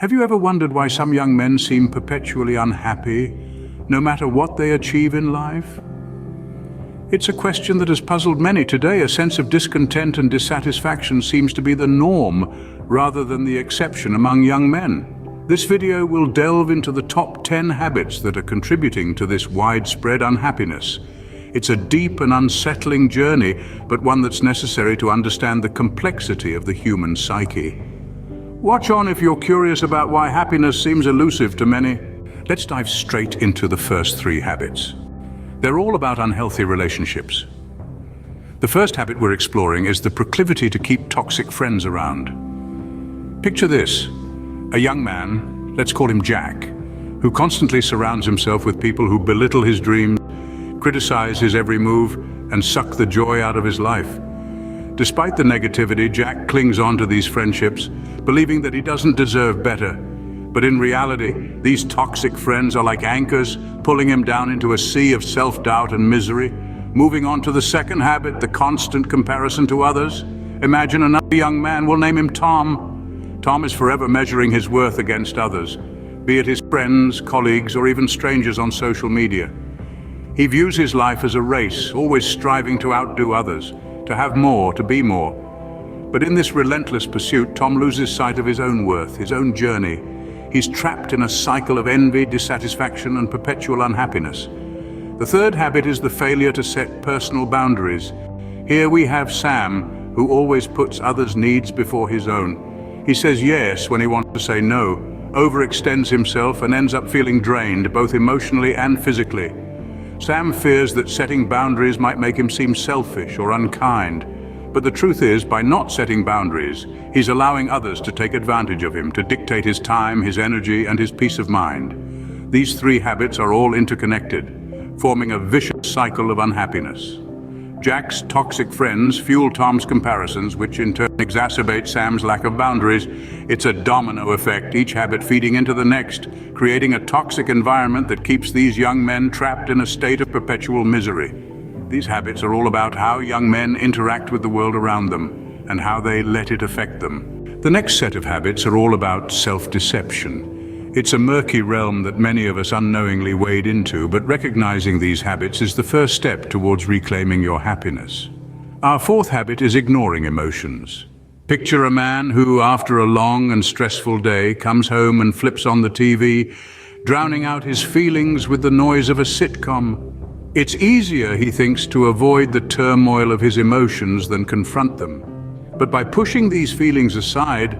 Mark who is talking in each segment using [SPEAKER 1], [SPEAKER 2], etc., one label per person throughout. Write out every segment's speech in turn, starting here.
[SPEAKER 1] Have you ever wondered why some young men seem perpetually unhappy, no matter what they achieve in life? It's a question that has puzzled many today. A sense of discontent and dissatisfaction seems to be the norm rather than the exception among young men. This video will delve into the top 10 habits that are contributing to this widespread unhappiness. It's a deep and unsettling journey, but one that's necessary to understand the complexity of the human psyche. Watch on if you're curious about why happiness seems elusive to many. Let's dive straight into the first 3 habits. They're all about unhealthy relationships. The first habit we're exploring is the proclivity to keep toxic friends around. Picture this: a young man, let's call him Jack, who constantly surrounds himself with people who belittle his dreams, criticize his every move, and suck the joy out of his life. Despite the negativity, Jack clings on to these friendships, believing that he doesn't deserve better. But in reality, these toxic friends are like anchors, pulling him down into a sea of self-doubt and misery. Moving on to the second habit, the constant comparison to others. Imagine another young man, we'll name him Tom. Tom is forever measuring his worth against others, be it his friends, colleagues, or even strangers on social media. He views his life as a race, always striving to outdo others, to have more, to be more. But in this relentless pursuit, Tom loses sight of his own worth, his own journey. He's trapped in a cycle of envy, dissatisfaction, and perpetual unhappiness. The third habit is the failure to set personal boundaries. Here we have Sam, who always puts others' needs before his own. He says yes when he wants to say no, overextends himself, and ends up feeling drained, both emotionally and physically. Sam fears that setting boundaries might make him seem selfish or unkind. But the truth is, by not setting boundaries, he's allowing others to take advantage of him, to dictate his time, his energy, and his peace of mind. These 3 habits are all interconnected, forming a vicious cycle of unhappiness. Jack's toxic friends fuel Tom's comparisons, which in turn exacerbate Sam's lack of boundaries. It's a domino effect, each habit feeding into the next, creating a toxic environment that keeps these young men trapped in a state of perpetual misery. These habits are all about how young men interact with the world around them and how they let it affect them. The next set of habits are all about self-deception. It's a murky realm that many of us unknowingly wade into, but recognizing these habits is the first step towards reclaiming your happiness. Our fourth habit is ignoring emotions. Picture a man who, after a long and stressful day, comes home and flips on the TV, drowning out his feelings with the noise of a sitcom. It's easier, he thinks, to avoid the turmoil of his emotions than confront them. But by pushing these feelings aside,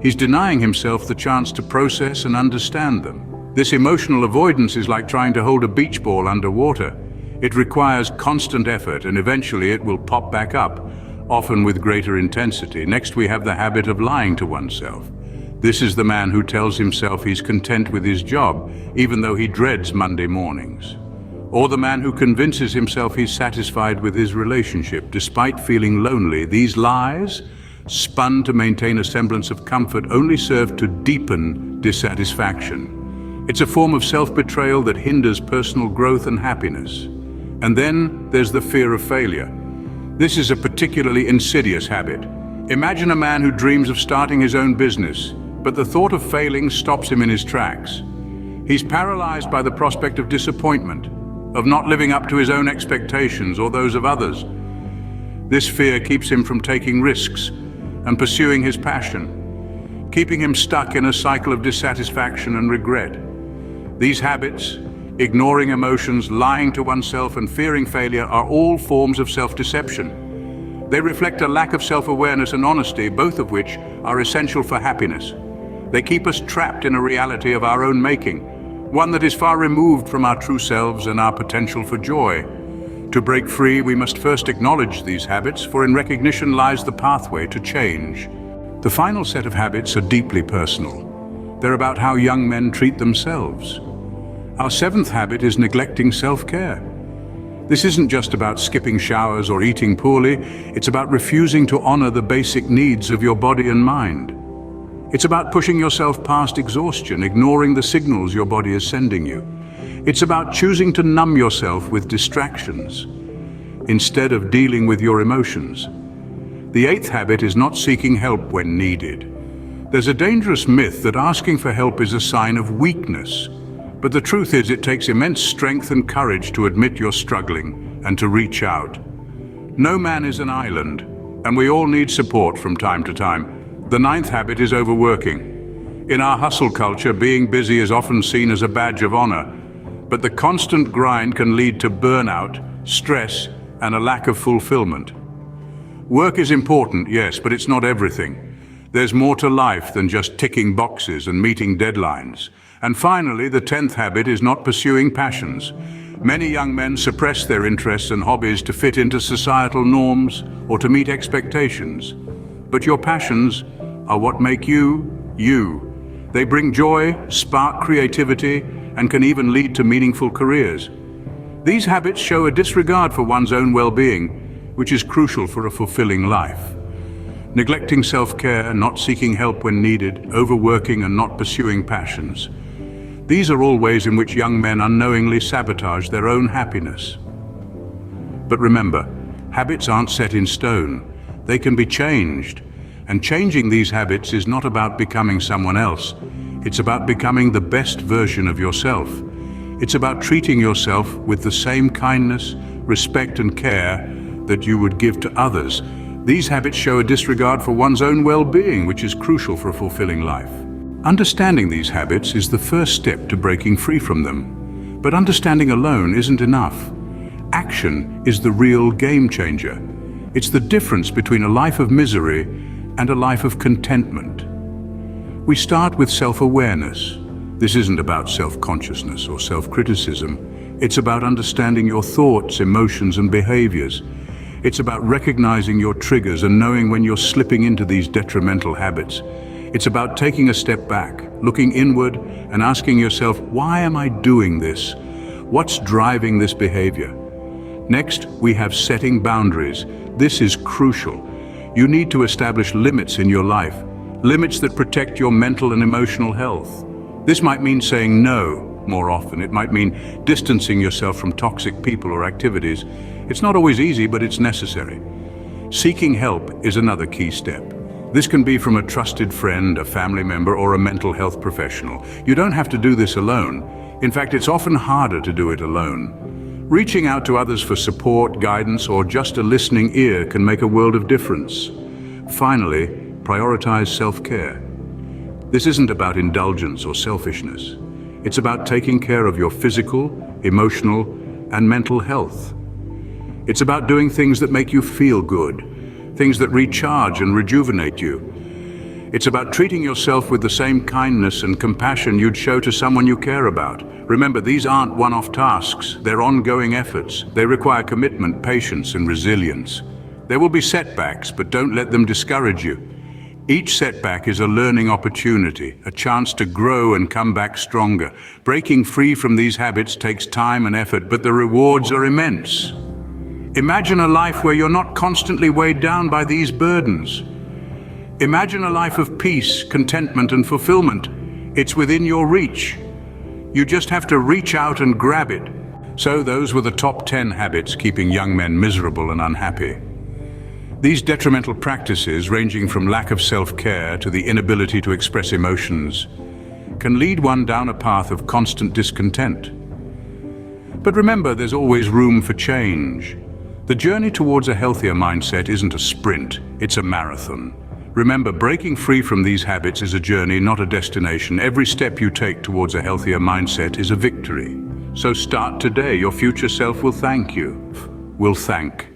[SPEAKER 1] he's denying himself the chance to process and understand them. This emotional avoidance is like trying to hold a beach ball underwater. It requires constant effort, and eventually it will pop back up, often with greater intensity. Next, we have the habit of lying to oneself. This is the man who tells himself he's content with his job, even though he dreads Monday mornings. Or the man who convinces himself he's satisfied with his relationship, despite feeling lonely. These lies, spun to maintain a semblance of comfort, only serve to deepen dissatisfaction. It's a form of self-betrayal that hinders personal growth and happiness. And then there's the fear of failure. This is a particularly insidious habit. Imagine a man who dreams of starting his own business, but the thought of failing stops him in his tracks. He's paralyzed by the prospect of disappointment, of not living up to his own expectations or those of others. This fear keeps him from taking risks and pursuing his passion, keeping him stuck in a cycle of dissatisfaction and regret. These habits, ignoring emotions, lying to oneself, and fearing failure, are all forms of self-deception. They reflect a lack of self-awareness and honesty, both of which are essential for happiness. They keep us trapped in a reality of our own making, one that is far removed from our true selves and our potential for joy. To break free, we must first acknowledge these habits, for in recognition lies the pathway to change. The final set of habits are deeply personal. They're about how young men treat themselves. Our 7th habit is neglecting self-care. This isn't just about skipping showers or eating poorly, it's about refusing to honor the basic needs of your body and mind. It's about pushing yourself past exhaustion, ignoring the signals your body is sending you. It's about choosing to numb yourself with distractions instead of dealing with your emotions. The 8th habit is not seeking help when needed. There's a dangerous myth that asking for help is a sign of weakness, but the truth is it takes immense strength and courage to admit you're struggling and to reach out. No man is an island, and we all need support from time to time. The ninth habit is overworking. In our hustle culture, being busy is often seen as a badge of honor, but the constant grind can lead to burnout, stress, and a lack of fulfillment. Work is important, yes, but it's not everything. There's more to life than just ticking boxes and meeting deadlines. And finally, the 10th habit is not pursuing passions. Many young men suppress their interests and hobbies to fit into societal norms or to meet expectations. But your passions are what make you, you. They bring joy, spark creativity, and can even lead to meaningful careers. These habits show a disregard for one's own well-being, which is crucial for a fulfilling life. Neglecting self-care, not seeking help when needed, overworking and not pursuing passions. These are all ways in which young men unknowingly sabotage their own happiness. But remember, habits aren't set in stone. They can be changed. And changing these habits is not about becoming someone else. It's about becoming the best version of yourself. It's about treating yourself with the same kindness, respect and care that you would give to others. These habits show a disregard for one's own well-being, which is crucial for a fulfilling life. Understanding these habits is the first step to breaking free from them. But understanding alone isn't enough. Action is the real game changer. It's the difference between a life of misery and a life of contentment. We start with self-awareness. This isn't about self-consciousness or self-criticism. It's about understanding your thoughts, emotions, and behaviors. It's about recognizing your triggers and knowing when you're slipping into these detrimental habits. It's about taking a step back, looking inward, and asking yourself, why am I doing this? What's driving this behavior? Next, we have setting boundaries. This is crucial. You need to establish limits in your life, limits that protect your mental and emotional health. This might mean saying no more often. It might mean distancing yourself from toxic people or activities. It's not always easy, but it's necessary. Seeking help is another key step. This can be from a trusted friend, a family member, or a mental health professional. You don't have to do this alone. In fact, it's often harder to do it alone. Reaching out to others for support, guidance, or just a listening ear can make a world of difference. Finally, prioritize self-care. This isn't about indulgence or selfishness. It's about taking care of your physical, emotional, and mental health. It's about doing things that make you feel good, things that recharge and rejuvenate you. It's about treating yourself with the same kindness and compassion you'd show to someone you care about. Remember, these aren't one-off tasks. They're ongoing efforts. They require commitment, patience, and resilience. There will be setbacks, but don't let them discourage you. Each setback is a learning opportunity, a chance to grow and come back stronger. Breaking free from these habits takes time and effort, but the rewards are immense. Imagine a life where you're not constantly weighed down by these burdens. Imagine a life of peace, contentment, and fulfillment. It's within your reach. You just have to reach out and grab it. So those were the top 10 habits keeping young men miserable and unhappy. These detrimental practices, ranging from lack of self-care to the inability to express emotions, can lead one down a path of constant discontent. But remember, there's always room for change. The journey towards a healthier mindset isn't a sprint, it's a marathon. Remember, breaking free from these habits is a journey, not a destination. Every step you take towards a healthier mindset is a victory. So start today. Your future self will thank you. Will thank